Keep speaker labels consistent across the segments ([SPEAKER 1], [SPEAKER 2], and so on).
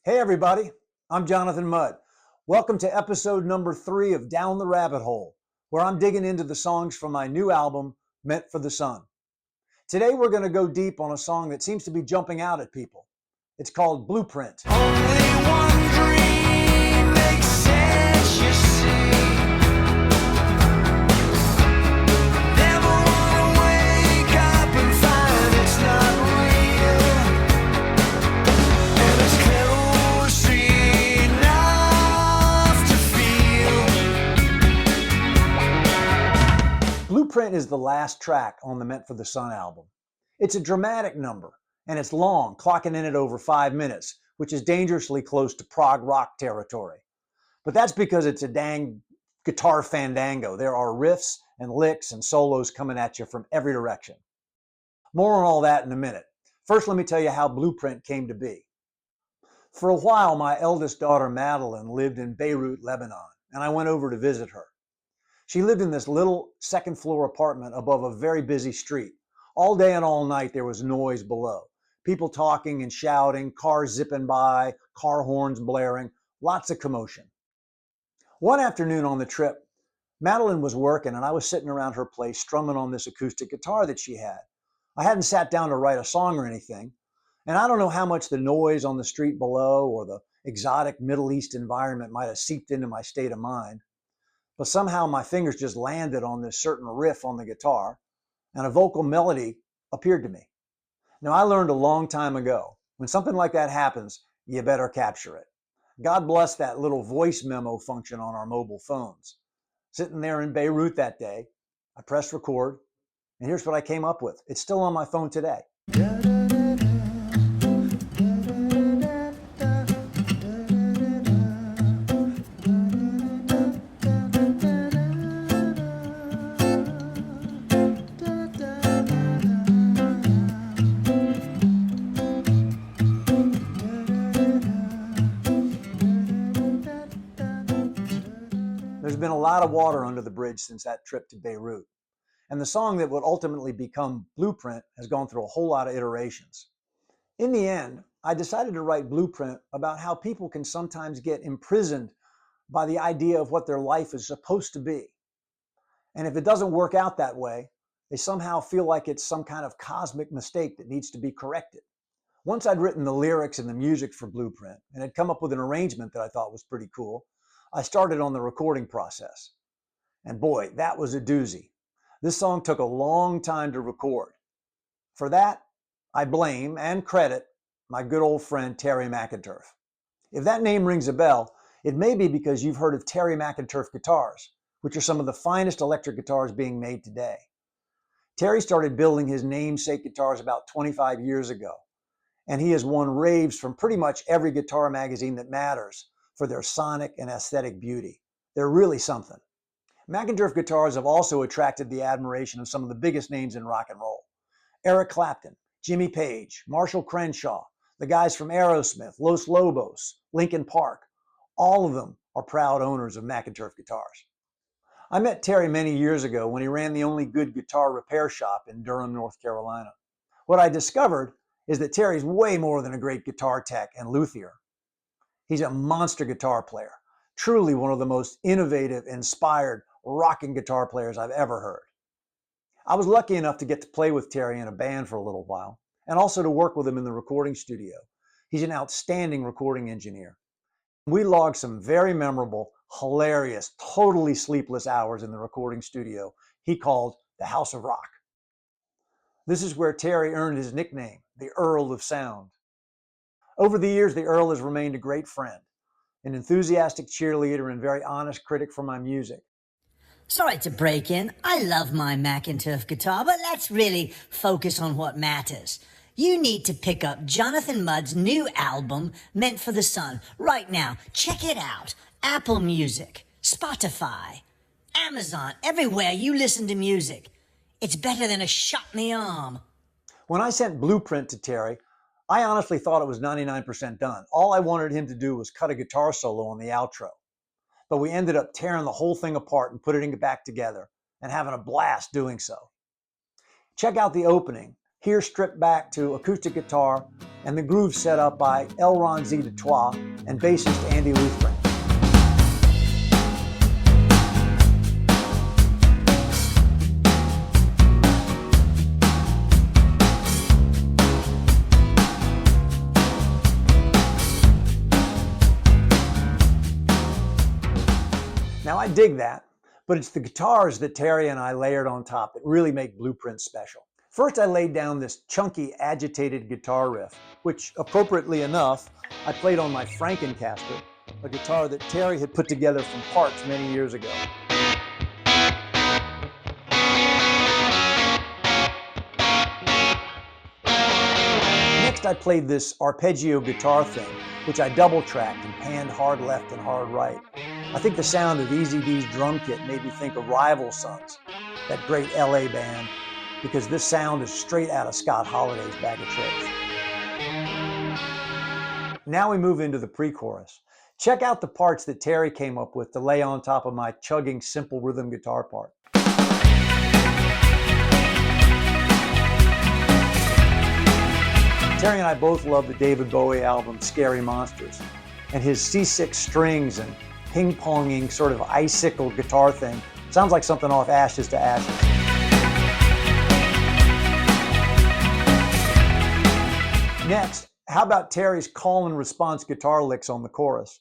[SPEAKER 1] Hey everybody, I'm Jonathan Mudd. Welcome to episode number 3 of Down the Rabbit Hole, where I'm digging into the songs from my new album, Meant for the Sun. Today we're going to go deep on a song that seems to be jumping out at people. It's called Blueprint.
[SPEAKER 2] Only one dream makes sense, you see. Never wanna wake up and find it's not real. And it's close enough to feel.
[SPEAKER 1] Blueprint is the last track on the Meant for the Sun album. It's a dramatic number, and it's long, clocking in at over 5 minutes, which is dangerously close to prog rock territory. But that's because it's a dang guitar fandango. There are riffs and licks and solos coming at you from every direction. More on all that in a minute. First, let me tell you how Blueprint came to be. For a while, my eldest daughter, Madeline, lived in Beirut, Lebanon, and I went over to visit her. She lived in this little second-floor apartment above a very busy street. All day and all night, there was noise below. People talking and shouting, cars zipping by, car horns blaring, lots of commotion. One afternoon on the trip, Madeline was working and I was sitting around her place strumming on this acoustic guitar that she had. I hadn't sat down to write a song or anything, and I don't know how much the noise on the street below or the exotic Middle East environment might have seeped into my state of mind, but somehow my fingers just landed on this certain riff on the guitar, and a vocal melody appeared to me. Now, I learned a long time ago, when something like that happens, you better capture it. God bless that little voice memo function on our mobile phones. Sitting there in Beirut that day, I pressed record, and here's what I came up with. It's still on my phone today. There's been a lot of water under the bridge since that trip to Beirut, and the song that would ultimately become Blueprint has gone through a whole lot of iterations. In the end, I decided to write Blueprint about how people can sometimes get imprisoned by the idea of what their life is supposed to be. And if it doesn't work out that way, they somehow feel like it's some kind of cosmic mistake that needs to be corrected. Once I'd written the lyrics and the music for Blueprint and had come up with an arrangement that I thought was pretty cool, I started on the recording process. And boy, that was a doozy. This song took a long time to record. For that, I blame and credit my good old friend Terry McInturff. If that name rings a bell, it may be because you've heard of Terry McInturff guitars, which are some of the finest electric guitars being made today. Terry started building his namesake guitars about 25 years ago, and he has won raves from pretty much every guitar magazine that matters for their sonic and aesthetic beauty. They're really something. McInturff guitars have also attracted the admiration of some of the biggest names in rock and roll. Eric Clapton, Jimmy Page, Marshall Crenshaw, the guys from Aerosmith, Los Lobos, Linkin Park, all of them are proud owners of McInturff guitars. I met Terry many years ago when he ran the only good guitar repair shop in Durham, North Carolina. What I discovered is that Terry's way more than a great guitar tech and luthier. He's a monster guitar player, truly one of the most innovative, inspired, rocking guitar players I've ever heard. I was lucky enough to get to play with Terry in a band for a little while, and also to work with him in the recording studio. He's an outstanding recording engineer. We logged some very memorable, hilarious, totally sleepless hours in the recording studio he called the House of Rock. This is where Terry earned his nickname, the Earl of Sound. Over the years, the Earl has remained a great friend, an enthusiastic cheerleader and very honest critic for my music.
[SPEAKER 3] Sorry to break in. I love my McInturff guitar, but let's really focus on what matters. You need to pick up Jonathan Mudd's new album, Meant for the Sun, right now. Check it out. Apple Music, Spotify, Amazon, everywhere you listen to music. It's better than a shot in the arm.
[SPEAKER 1] When I sent Blueprint to Terry, I honestly thought it was 99% done. All I wanted him to do was cut a guitar solo on the outro. But we ended up tearing the whole thing apart and putting it back together and having a blast doing so. Check out the opening, here stripped back to acoustic guitar and the groove set up by Elrond Z deTrois and bassist Andy Luthringer. Now I dig that, but it's the guitars that Terry and I layered on top that really make Blueprint special. First I laid down this chunky, agitated guitar riff, which appropriately enough, I played on my Frankencaster, a guitar that Terry had put together from parts many years ago. Next I played this arpeggio guitar thing, which I double-tracked and panned hard left and hard right. I think the sound of Easy D's drum kit made me think of Rival Sons, that great LA band, because this sound is straight out of Scott Holliday's Bag of Tricks. Now we move into the pre-chorus. Check out the parts that Terry came up with to lay on top of my chugging simple rhythm guitar part. Terry and I both love the David Bowie album Scary Monsters, and his C6 strings and ping-ponging sort of icicle guitar thing sounds like something off Ashes to Ashes. Next, how about Terry's call and response guitar licks on the chorus?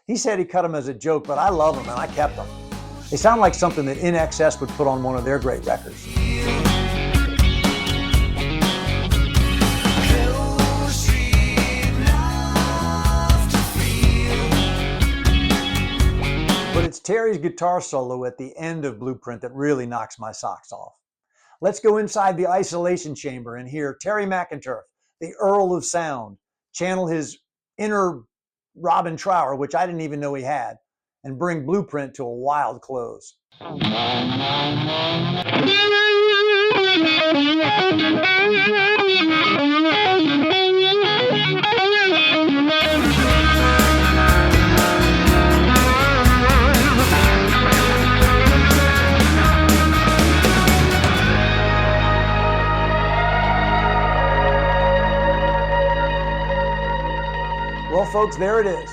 [SPEAKER 1] He said he cut them as a joke, but I love them and I kept them. They sound like something that In Excess would put on one of their great records. But it's Terry's guitar solo at the end of Blueprint that really knocks my socks off. Let's go inside the isolation chamber and hear Terry McInturff, the Earl of Sound, channel his inner Robin Trower, which I didn't even know he had, and bring Blueprint to a wild close. Well, folks, there it is.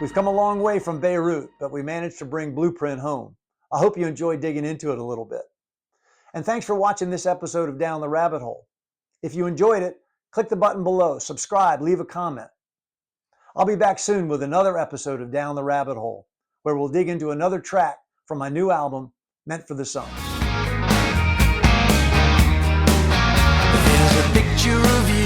[SPEAKER 1] We've come a long way from Beirut, but we managed to bring Blueprint home. I hope you enjoyed digging into it a little bit. And thanks for watching this episode of Down the Rabbit Hole. If you enjoyed it, click the button below, subscribe, leave a comment. I'll be back soon with another episode of Down the Rabbit Hole, where we'll dig into another track from my new album, Meant for the Sun.
[SPEAKER 2] There's a picture of you